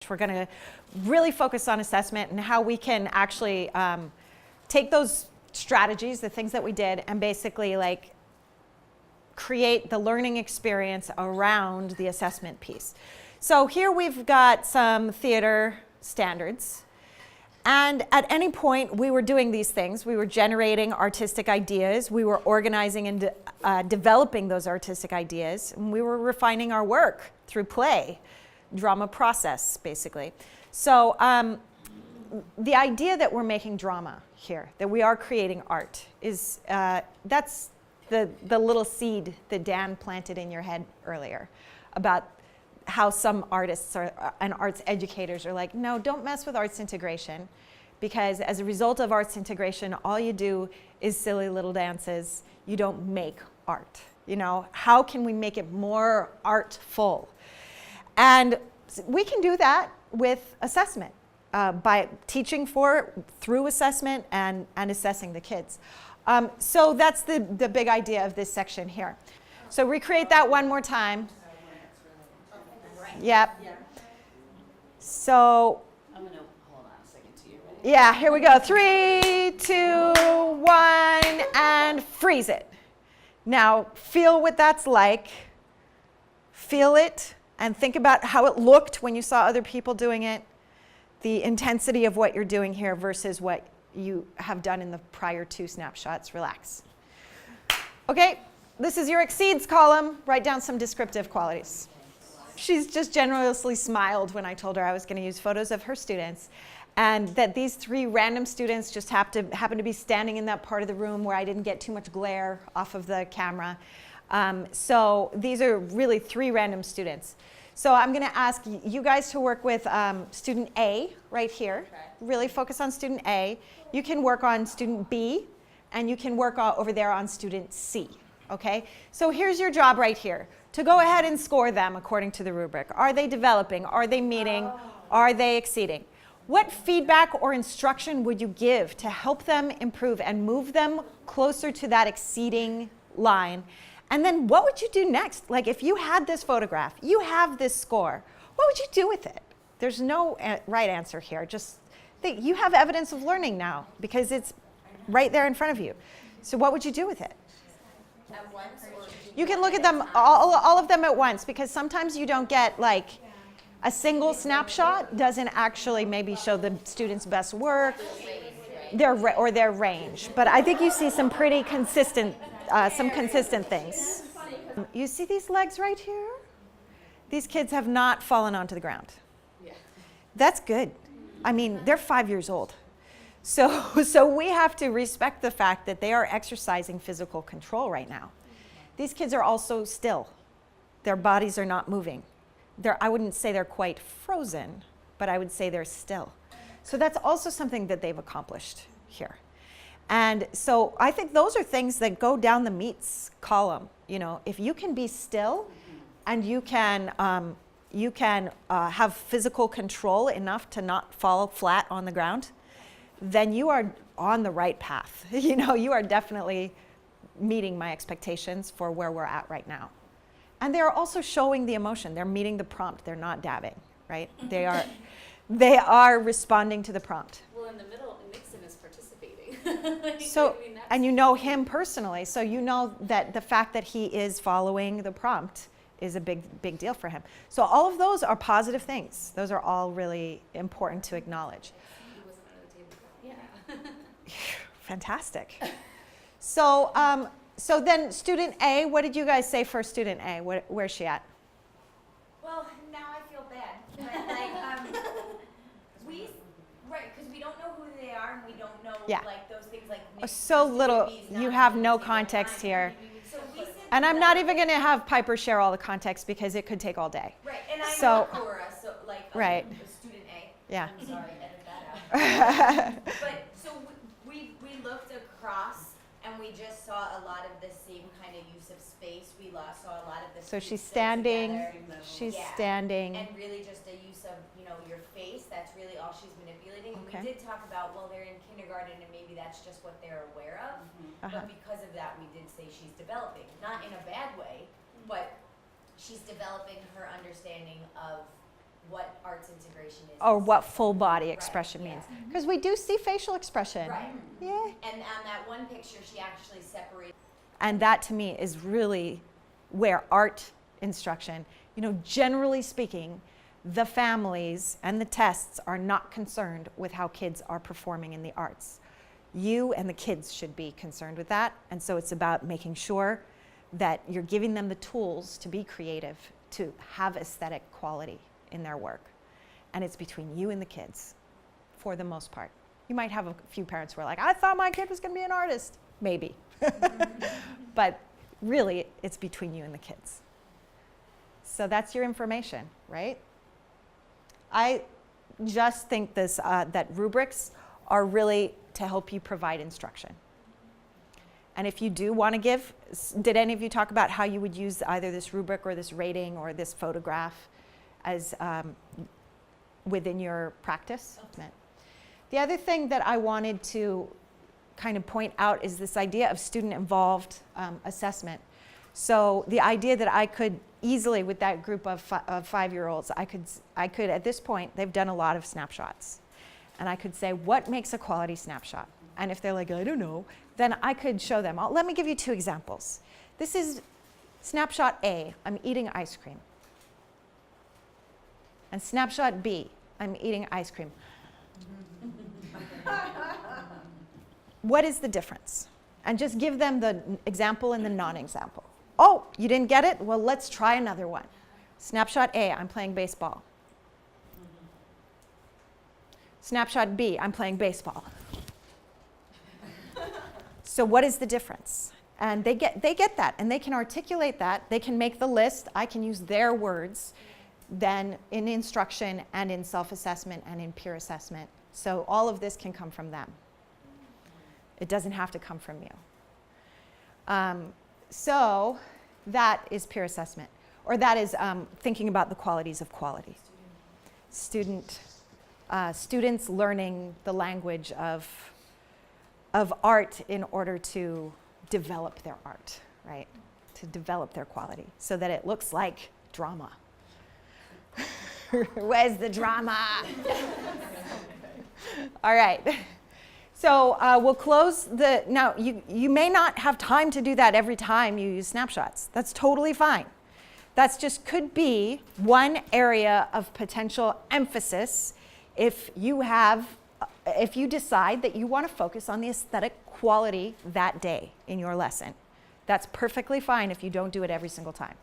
We're going to really focus on assessment and how we can actually take those strategies, the things that we did, and basically like create the learning experience around the assessment piece. So here we've got some theater standards. And at any point, we were doing these things. We were generating artistic ideas. We were organizing and developing those artistic ideas. And we were refining our work through play, drama process, basically. So the idea that we're making drama here, that we are creating art, is that's the little seed that Dan planted in your head earlier about how some artists and arts educators are like, no, don't mess with arts integration, because as a result of arts integration, all you do is silly little dances. You don't make art. You know, how can we make it more artful? And we can do that with assessment, by teaching through assessment and assessing the kids. So that's the big idea of this section here. So recreate that one more time. Yep. So, I'm going to hold on a second to you. Ready? Yeah, here we go. 3, 2, 1, and freeze it. Now, feel what that's like. Feel it and think about how it looked when you saw other people doing it. The intensity of what you're doing here versus what you have done in the prior 2 snapshots. Relax. Okay, this is your exceeds column. Write down some descriptive qualities. She's just generously smiled when I told her I was going to use photos of her students, and that these 3 random students just happen to be standing in that part of the room where I didn't get too much glare off of the camera. So these are really 3 random students. So I'm going to ask you guys to work with student A right here. Okay. Really focus on student A. You can work on student B, and you can work over there on student C. Okay? So here's your job right here, to go ahead and score them according to the rubric. Are they developing? Are they meeting? Are they exceeding? What feedback or instruction would you give to help them improve and move them closer to that exceeding line? And then what would you do next? Like if you had this photograph, you have this score, what would you do with it? There's no right answer here. Just think, you have evidence of learning now because it's right there in front of you. So what would you do with it? At once, or You can look at them, all of them at once, because sometimes you don't get like a single snapshot doesn't actually maybe show the student's best work, their range. But I think you see some pretty consistent, some consistent things. You see these legs right here? These kids have not fallen onto the ground. That's good. I mean, they're 5 years old. So we have to respect the fact that they are exercising physical control right now. These kids are also still. Their bodies are not moving. I wouldn't say they're quite frozen, but I would say they're still. So that's also something that they've accomplished here. And so I think those are things that go down the meets column. You know, if you can be still and you can have physical control enough to not fall flat on the ground, then you are on the right path. You know, you are definitely meeting my expectations for where we're at right now. And they're also showing the emotion. They're meeting the prompt. They're not dabbing, right? They are responding to the prompt. well, in the middle, Nixon is participating. So, and you know him personally, so you know that the fact that he is following the prompt is a big deal for him. So all of those are positive things. Those are all really important to acknowledge. He wasn't under the table. Yeah. Fantastic. So, so then student A, what did you guys say for student A? Where's she at? Well, now I feel bad. But because we don't know who they are and we don't know like those things like So little, you have no context here. So we said And I'm not even going to have Piper share all the context because it could take all day. right, and I So- know Cora, so like Right. student A. Yeah. I'm sorry, edit that out. But so we looked across and we just saw a lot of the same kind of use of space. We saw a lot of the So feet she's still standing, together. she's Yeah. standing. And really just a use of, your face, that's really all she's manipulating. And Okay. we did talk about, well, they're in kindergarten and maybe that's just what they're aware of. Uh-huh. But because of that, we did say she's developing, not in a bad way, but she's developing her understanding of what arts integration is. Or what full body Right, expression yeah. means. Because we do see facial expression. Right. Yeah. And on that one picture, she actually separated. And that to me is really where art instruction, generally speaking, the families and the tests are not concerned with how kids are performing in the arts. You and the kids should be concerned with that. And so it's about making sure that you're giving them the tools to be creative, to have aesthetic quality in their work. And it's between you and the kids, for the most part. You might have a few parents who are like, I thought my kid was going to be an artist. Maybe. But really, it's between you and the kids. So that's your information, right? I just think that rubrics are really to help you provide instruction. And if you do want to give, did any of you talk about how you would use either this rubric or this rating or this photograph as within your practice? The other thing that I wanted to kind of point out is this idea of student-involved assessment. So the idea that I could easily, with that group of 5-year-olds, I could at this point, they've done a lot of snapshots. And I could say, what makes a quality snapshot? And if they're like, I don't know, then I could show them. Let me give you 2 examples. This is snapshot A, I'm eating ice cream. And snapshot B, I'm eating ice cream. What is the difference? And just give them the example and the non-example. Oh, you didn't get it? Well, let's try another one. Snapshot A, I'm playing baseball. Snapshot B, I'm playing baseball. So what is the difference? And they get that, and they can articulate that. They can make the list. I can use their words then in instruction and in self-assessment and in peer assessment. So all of this can come from them. It doesn't have to come from you. So that is peer assessment, or that is thinking about the qualities of quality. Students learning the language of art in order to develop their art, right? To develop their quality so that it looks like drama. Where's the drama? All right. So we'll close now you may not have time to do that every time you use snapshots. That's totally fine. That's just could be one area of potential emphasis if you decide that you want to focus on the aesthetic quality that day in your lesson. That's perfectly fine if you don't do it every single time.